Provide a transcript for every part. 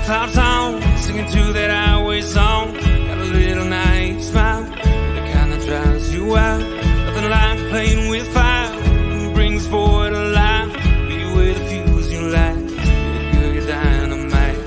pops on, singing to that highway song. Got a little naive smile, the kind that drives you out. Nothing like playing with fire, brings forward a life. Be where the fuse you light, girl, you're dynamite.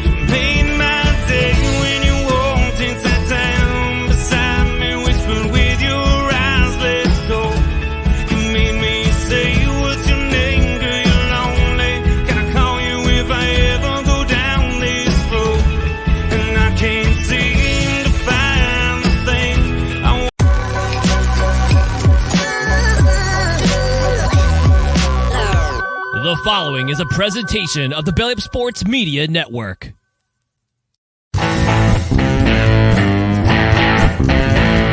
You made my day when you walked inside town beside me, whispered with your eyes, let's go. You made me say, what's your name, girl, you're lonely. Can I call you if I ever go down this road? And I can't seem to find the thing I want. The following is a presentation of the Belly Up Sports Media Network.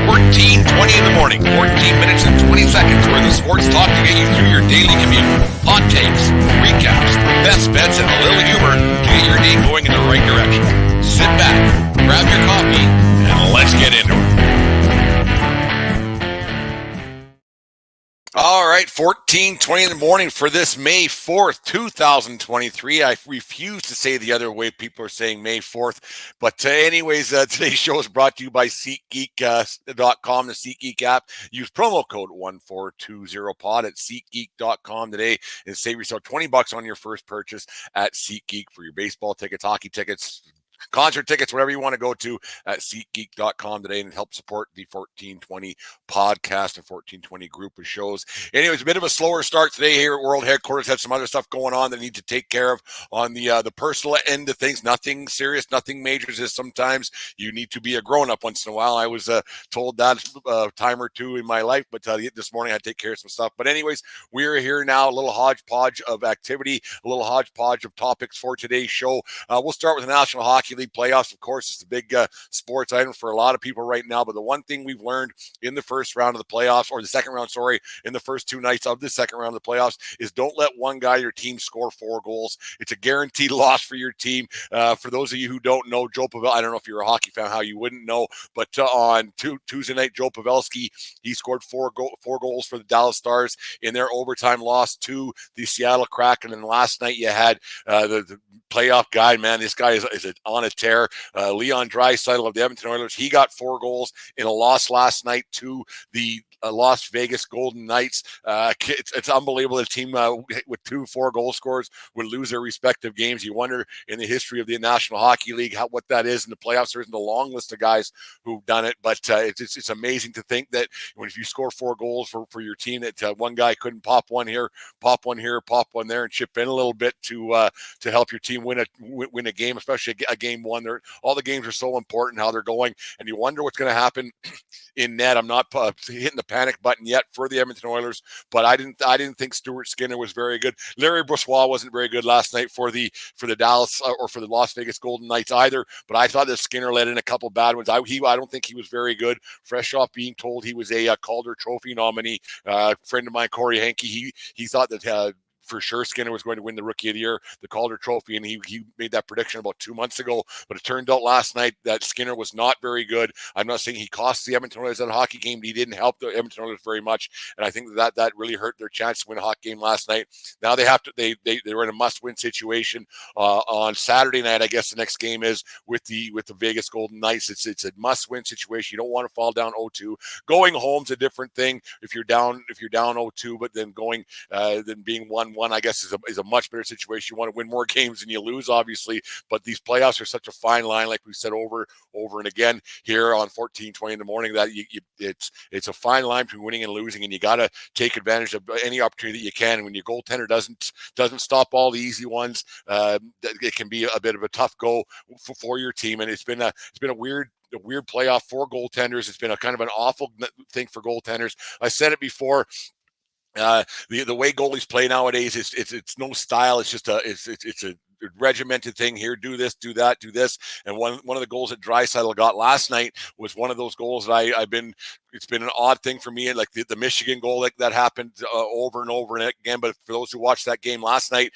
14:20 in the morning, 14 minutes and 20 seconds where the sports talk to get you through your daily commute. Hot takes, recaps, best bets, and a little humor to get your day going in the right direction. Sit back, grab your coffee, and let's get into it. All right, 14:20 in the morning for this May 4th, 2023. I refuse to say the other way people are saying May 4th. But anyways, today's show is brought to you by SeatGeek.com, the SeatGeek app. Use promo code 1420pod at SeatGeek.com today and save yourself $20 on your first purchase at SeatGeek for your baseball tickets, hockey tickets, concert tickets, whatever you want to go to at SeatGeek.com today and help support the 1420 podcast and 1420 group of shows. Anyways, a bit of a slower start today here at World Headquarters. Had some other stuff going on that I need to take care of on the personal end of things. Nothing serious, nothing major. Just sometimes you need to be a grown-up once in a while. I was told that a time or two in my life, but this morning I had to take care of some stuff. But anyways, we're here now, a little hodgepodge of activity, a little hodgepodge of topics for today's show. We'll start with the National Hockey League playoffs. Of course, it's the big sports item for a lot of people right now. But the one thing we've learned in the first round of the playoffs, or the second round, sorry, in the first two nights of the second round of the playoffs, is don't let one guy your team score 4 goals. It's a guaranteed loss for your team. For those of you who don't know, Joe Pavel, I don't know if you're a hockey fan, how you wouldn't know, but on Tuesday night, Joe Pavelski, he scored 4 goals for the Dallas Stars in their overtime loss to the Seattle Kraken. And last night you had the playoff guy, man, this guy is on a tear. Leon Draisaitl of the Edmonton Oilers, he got 4 goals in a loss last night to the Las Vegas Golden Knights. It's unbelievable. A team with 2 4-goal scorers would lose their respective games. You wonder in the history of the National Hockey League what that is in the playoffs. There isn't a long list of guys who've done it, but it's amazing to think that if you score 4 goals for your team, that one guy couldn't pop one here, pop one there, and chip in a little bit to help your team win a game, especially a game one. All the games are so important how they're going, and you wonder what's going to happen in net. I'm not hitting the panic button yet for the Edmonton Oilers, but I didn't think Stuart Skinner was very good. Larry Brossoit wasn't very good last night for the Dallas or for the Las Vegas Golden Knights either. But I thought that Skinner let in a couple bad ones. I don't think he was very good. Fresh off being told he was a Calder Trophy nominee, friend of mine Corey Hankey, he thought that. For sure, Skinner was going to win the Rookie of the Year, the Calder Trophy, and he made that prediction about 2 months ago. But it turned out last night that Skinner was not very good. I'm not saying he cost the Edmonton Oilers that hockey game, but he didn't help the Edmonton Oilers very much, and I think that really hurt their chance to win a hockey game last night. Now they have to they were in a must-win situation on Saturday night. I guess the next game is with the Vegas Golden Knights. It's a must-win situation. You don't want to fall down 0-2. Going home's a different thing if you're down 0-2, but then going then being 1-1, I guess, is a much better situation. You want to win more games than you lose, obviously, but these playoffs are such a fine line, like we said over and again here on 1420 in the morning, that it's a fine line between winning and losing, and you got to take advantage of any opportunity that you can. And when your goaltender doesn't stop all the easy ones, it can be a bit of a tough go for your team. And it's been a weird playoff for goaltenders. It's been a kind of an awful thing for goaltenders. I said it before. The way goalies play nowadays, it's no style. It's just it's a regimented thing here. Do this, do that, do this. And one of the goals that Draisaitl got last night was one of those goals that I've been it's been an odd thing for me. Like the Michigan goal that happened over and over again. But for those who watched that game last night,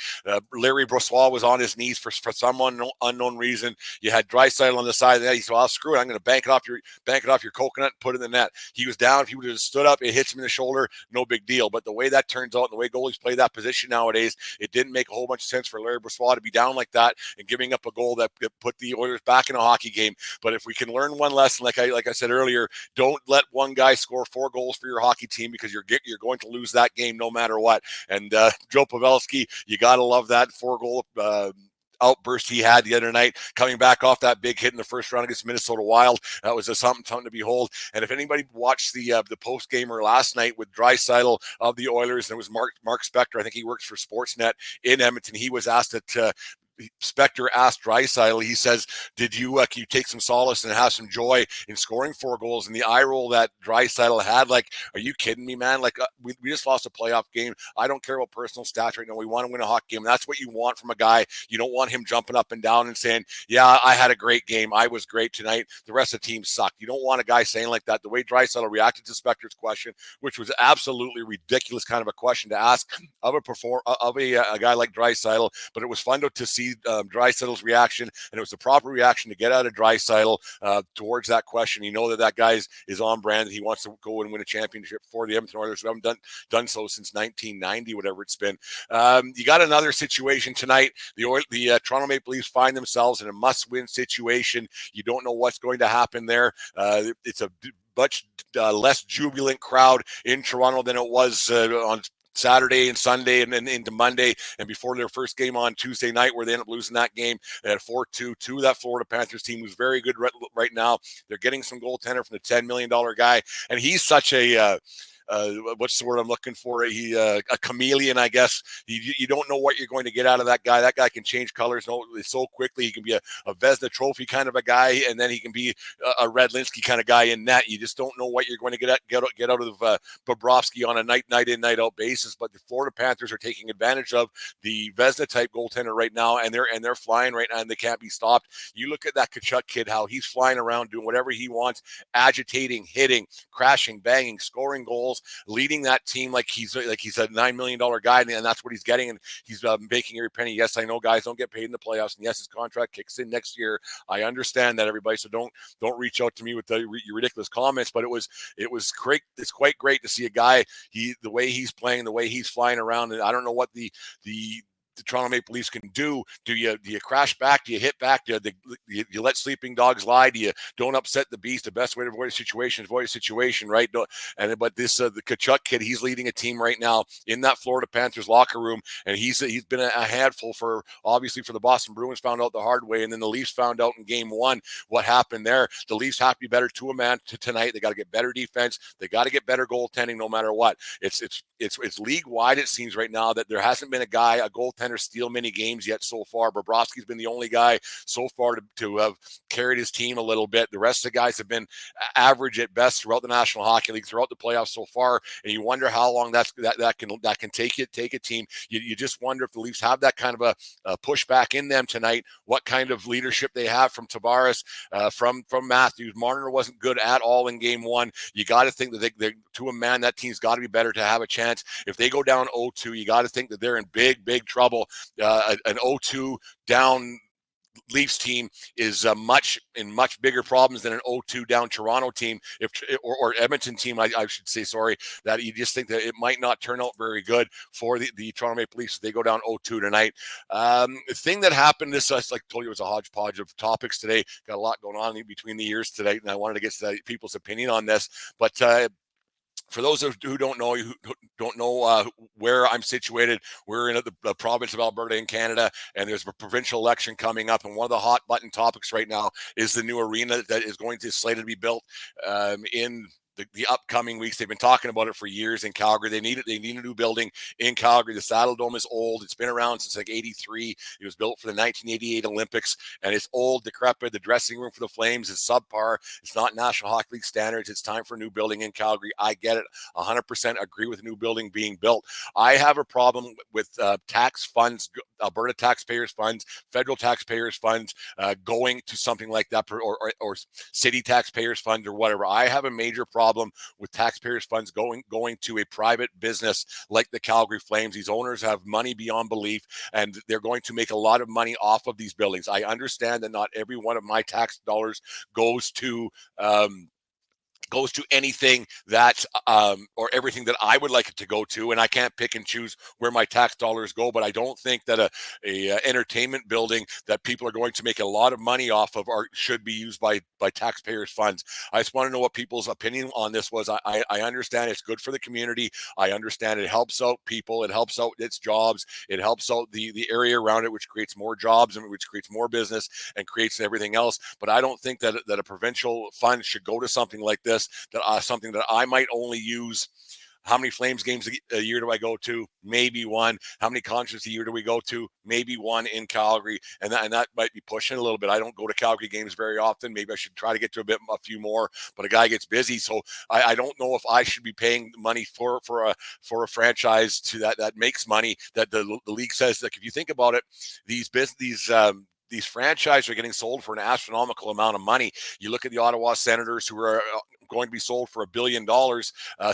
Larry Brossoit was on his knees for some unknown reason. You had Draisaitl on the side of the net. He said, "Well, screw it. I'm going to bank it off your coconut and put it in the net." He was down. If he would have stood up, it hits him in the shoulder. No big deal. But the way that turns out and the way goalies play that position nowadays, it didn't make a whole bunch of sense for Larry Brossoit to be down like that and giving up a goal that put the Oilers back in a hockey game. But if we can learn one lesson, like I said earlier, don't let one guy score 4 goals for your hockey team, because you're going to lose that game no matter what. And Joe Pavelski, you got to love that 4-goal outburst he had the other night, coming back off that big hit in the first round against Minnesota Wild. That was something to behold. And if anybody watched the post gamer last night with Draisaitl of the Oilers, and it was Mark Spector, I think he works for Sportsnet in Edmonton. He was asked that. Spector asked Draisaitl, he says, can you take some solace and have some joy in scoring 4 goals? And the eye roll that Draisaitl had, like, are you kidding me, man? Like, we just lost a playoff game. I don't care about personal stats right now. We want to win a hockey game. That's what you want from a guy. You don't want him jumping up and down and saying, yeah, I had a great game. I was great tonight. The rest of the team sucked. You don't want a guy saying like that. The way Draisaitl reacted to Spector's question, which was absolutely ridiculous kind of a question to ask of a guy like Draisaitl, but it was fun to see Draisaitl's reaction, and it was the proper reaction to get out of Draisaitl towards that question. You know that guy is on brand. He wants to go and win a championship for the Edmonton Oilers. We haven't done so since 1990, whatever it's been. You got another situation tonight. The Toronto Maple Leafs find themselves in a must-win situation. You don't know what's going to happen there. It's a much less jubilant crowd in Toronto than it was on Saturday and Sunday and then into Monday, and before their first game on Tuesday night, where they ended up losing that game at 4-2 to that Florida Panthers team, who's very good right now. They're getting some goaltender from the $10 million guy, and he's such a what's the word I'm looking for? A chameleon, I guess. You don't know what you're going to get out of that guy. That guy can change colors so quickly. He can be a Vezina Trophy kind of a guy, and then he can be a Redlinsky kind of guy in net. You just don't know what you're going to get out of Bobrovsky on a night in, night out basis. But the Florida Panthers are taking advantage of the Vezina type goaltender right now, and they're flying right now, and they can't be stopped. You look at that Tkachuk kid, how he's flying around doing whatever he wants, agitating, hitting, crashing, banging, scoring goals, leading that team like he's a $9 million guy, and that's what he's getting, and he's making every penny. Yes, I know guys don't get paid in the playoffs, and yes, his contract kicks in next year. I understand that, everybody, so don't reach out to me with your ridiculous comments, but it was great. It's quite great to see a guy, the way he's playing, the way he's flying around, and I don't know what the Toronto Maple Leafs can do. Do you crash back? Do you hit back? Do you let sleeping dogs lie? Do you don't upset the beast? The best way to avoid a situation is avoid a situation, right? But this the Tkachuk kid, he's leading a team right now in that Florida Panthers locker room, and he's been a handful for the Boston Bruins found out the hard way, and then the Leafs found out in Game 1 what happened there. The Leafs have to be better to a man tonight. They got to get better defense. They got to get better goaltending, no matter what. It's league wide. It seems right now that there hasn't been a goaltender steal many games yet so far. Bobrovsky's been the only guy so far to have carried his team a little bit. The rest of the guys have been average at best throughout the National Hockey League, throughout the playoffs so far, and you wonder how long that can take a team. You just wonder if the Leafs have that kind of a pushback in them tonight, what kind of leadership they have from Tavares, from Matthews. Marner wasn't good at all in Game 1. You got to think that they to a man, that team's got to be better to have a chance. If they go down 0-2, you got to think that they're in big trouble. An 0-2 down Leafs team is much bigger problems than an 0-2 down Toronto team, or Edmonton team, I should say. Sorry, that you just think that it might not turn out very good for the Toronto Maple Leafs if they go down 0-2 tonight. The thing that happened, like I told you, it was a hodgepodge of topics today. Got a lot going on in between the ears today, and I wanted to get to people's opinion on this, but. For those who don't know where I'm situated, we're in the province of Alberta in Canada, and there's a provincial election coming up. And one of the hot button topics right now is the new arena that is going to slated to be built in the upcoming weeks. They've been talking about it for years in Calgary. They need a new building in Calgary. The Saddle Dome is old. It's been around since like 83. It was built for the 1988 Olympics, and it's old, decrepit. The dressing room for the Flames is subpar. It's not National Hockey League standards. It's time for a new building in Calgary. I get it. 100% agree with a new building being built. I have a problem with tax funds, Alberta taxpayers' funds, federal taxpayers' funds going to something like that, or city taxpayers' funds or whatever. I have a major problem problem with taxpayers' funds going to a private business like the Calgary Flames. These owners have money beyond belief, and they're going to make a lot of money off of these buildings. I understand that not every one of my tax dollars goes to anything that or everything that I would like it to go to, and I can't pick and choose where my tax dollars go. But I don't think that a entertainment building that people are going to make a lot of money off of should be used by taxpayers' funds. I just want to know what people's opinion on this was. I understand it's good for the community. I understand it helps out people. It helps out its jobs. It helps out the area around it, which creates more jobs and which creates more business and creates everything else. But I don't think that a provincial fund should go to something like this. Something that I might only use. How many Flames games a year do I go to? Maybe one. How many concerts a year do we go to? Maybe one in Calgary. And that might be pushing a little bit. I don't go to Calgary games very often. Maybe I should try to get to a few more, but a guy gets busy. So I don't know if I should be paying money for a franchise that makes money, that the league says, like, if you think about it, these franchises are getting sold for an astronomical amount of money. You look at the Ottawa Senators, who are going to be sold for $1 billion.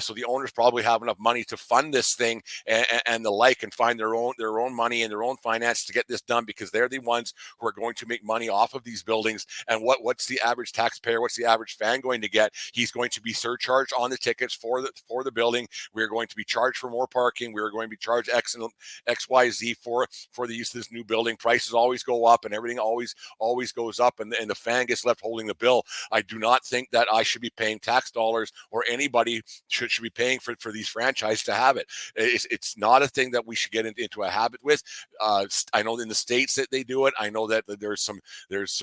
So the owners probably have enough money to fund this thing and the like, and find their own money and their own finance to get this done, because they're the ones who are going to make money off of these buildings. And what's the average taxpayer? What's the average fan going to get? He's going to be surcharged on the tickets for the building. We're going to be charged for more parking. We're going to be charged XYZ for the use of this new building. Prices always go up, and everything always goes up, and the fan gets left holding the bill. I do not think that I should be paying tax dollars, or anybody should be paying for these franchises to have it. It's not a thing that we should get into a habit with. I know in the States that they do it. I know that there's some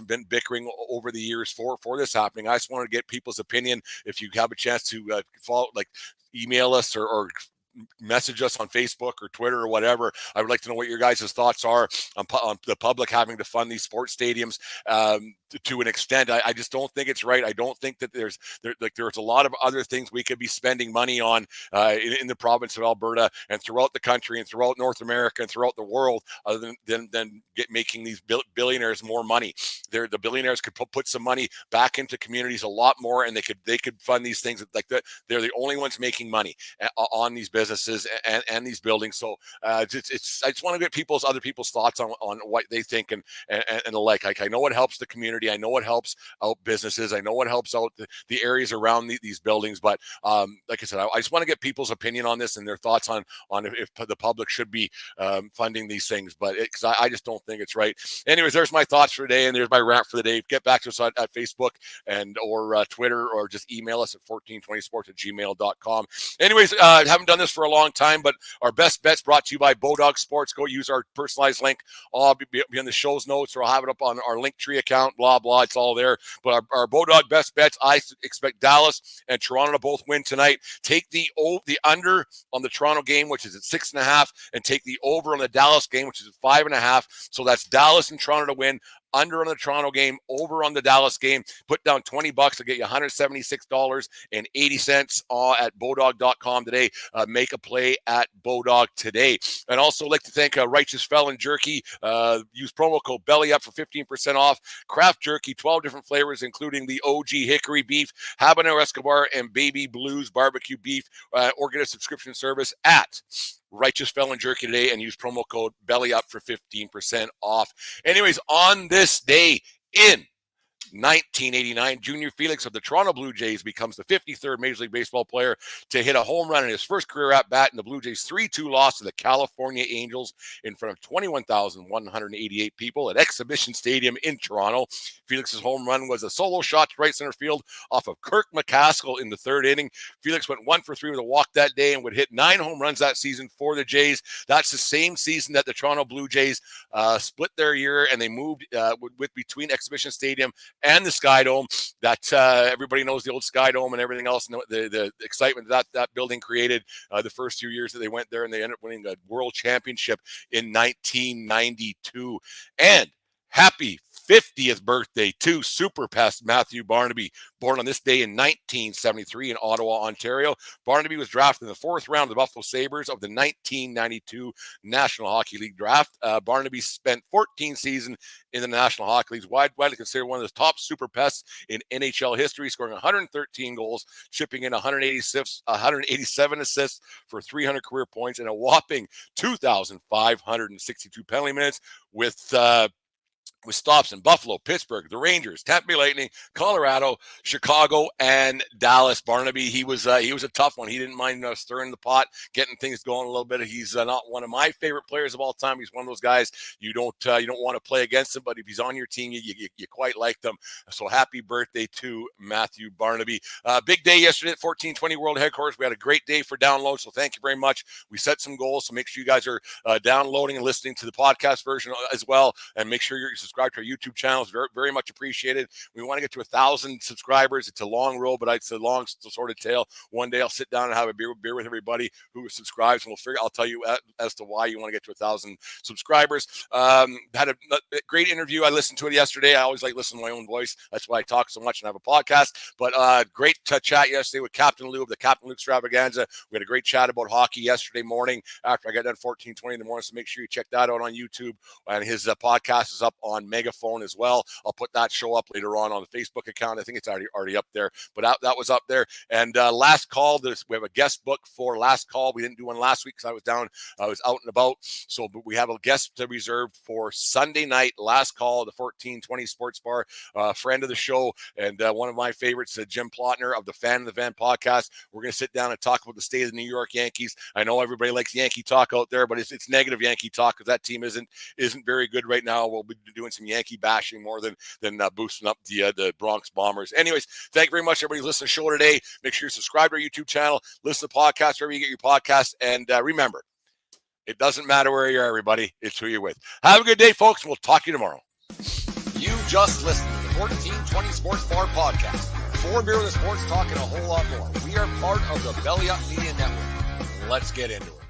been bickering over the years for this happening. I just want to get people's opinion. If you have a chance to follow, email us or message us on Facebook or Twitter or whatever. I would like to know what your guys' thoughts are on the public having to fund these sports stadiums to an extent. I just don't think it's right. I don't think that there's a lot of other things we could be spending money on in the province of Alberta and throughout the country and throughout North America and throughout the world, other than making these billionaires more money. The billionaires could put some money back into communities a lot more, and they could fund these things like that. They're the only ones making money on these businesses and these buildings. So I just want to get other people's thoughts on what they think and the like. I know it helps the community. I know it helps out businesses. I know it helps out the areas around these buildings. But like I said, I just want to get people's opinion on this and their thoughts on if the public should be funding these things. But because I just don't think it's right. Anyways, there's my thoughts for today, and there's my rant for the day. Get back to us at Facebook or Twitter, or just email us at 1420sports@gmail.com. Anyways, haven't done this for a long time, but our best bets brought to you by Bodog Sports. Go use our personalized link. I'll be in the show's notes, or I'll have it up on our Linktree account, blah, blah. It's all there. But our Bodog best bets, I expect Dallas and Toronto to both win tonight. Take the under on the Toronto game, which is at 6.5, and take the over on the Dallas game, which is at 5.5. So that's Dallas and Toronto to win. Under on the Toronto game, over on the Dallas game. Put down $20 to get you $176.80 at Bodog.com today. Make a play at Bodog today. And also like to thank Righteous Felon Jerky. Use promo code BELLYUP for 15% off. Craft Jerky, 12 different flavors, including the OG Hickory Beef, Habanero Escobar, and Baby Blues Barbecue Beef. Or get a subscription service at Righteous Felon Jerky today and use promo code BELLYUP for 15% off. Anyways, on this day in 1989, Junior Felix of the Toronto Blue Jays becomes the 53rd Major League Baseball player to hit a home run in his first career at-bat in the Blue Jays' 3-2 loss to the California Angels in front of 21,188 people at Exhibition Stadium in Toronto. Felix's home run was a solo shot to right center field off of Kirk McCaskill in the third inning. Felix went 1 for 3 with a walk that day and would hit 9 home runs that season for the Jays. That's the same season that the Toronto Blue Jays split their year, and they moved between Exhibition Stadium and the Sky Dome. That everybody knows the old Sky Dome and everything else, and the excitement that building created the first few years that they went there, and they ended up winning the World Championship in 1992. And happy 50th birthday to super pest Matthew Barnaby, born on this day in 1973 in Ottawa, Ontario. Barnaby was drafted in the 4th round of the Buffalo Sabres of the 1992 National Hockey League draft. Barnaby spent 14 seasons in the National Hockey League, widely considered one of the top super pests in NHL history, scoring 113 goals, chipping in 187 assists for 300 career points, and a whopping 2,562 penalty minutes with stops in Buffalo, Pittsburgh, the Rangers, Tampa Bay Lightning, Colorado, Chicago, and Dallas. Barnaby, he was a tough one. He didn't mind stirring the pot, getting things going a little bit. He's not one of my favorite players of all time. He's one of those guys you don't want to play against him, but if he's on your team, you quite like them. So happy birthday to Matthew Barnaby. Big day yesterday at 1420 World Headquarters. We had a great day for download, so thank you very much. We set some goals, so make sure you guys are downloading and listening to the podcast version as well, and make sure you're subscribe to our YouTube channel. It's very, very much appreciated. We want to get to 1,000 subscribers. It's a long road, but it's a long sort of tail. One day I'll sit down and have a beer with everybody who subscribes, and I'll tell you as to why you want to get to 1,000 subscribers. Had a great interview. I listened to it yesterday. I always like listening to my own voice. That's why I talk so much and have a podcast. But great chat yesterday with Captain Lou of the Captain Lou Extravaganza. We had a great chat about hockey yesterday morning after I got done 14:20 in the morning. So make sure you check that out on YouTube. And his podcast is up on Megaphone as well. I'll put that show up later on the Facebook account. I think it's already up there, but that was up there. And last call, we have a guest book for last call. We didn't do one last week because I was out and about. So but we have a guest reserved for Sunday night, last call, the 1420 Sports Bar, friend of the show and one of my favorites, Jim Plotner of the Fan of the Van podcast. We're going to sit down and talk about the state of the New York Yankees. I know everybody likes Yankee talk out there, but it's negative Yankee talk because that team isn't very good right now. We'll be doing some Yankee bashing more than boosting up the Bronx Bombers. Anyways, thank you very much, everybody, listening to the show today. Make sure you subscribe to our YouTube channel, listen to podcasts wherever you get your podcasts, and remember, it doesn't matter where you are, everybody. It's who you're with. Have a good day, folks, and we'll talk to you tomorrow. You just listened to the 1420 Sports Bar podcast. For beer with the sports talk and a whole lot more. We are part of the Belly Up Media Network. Let's get into it.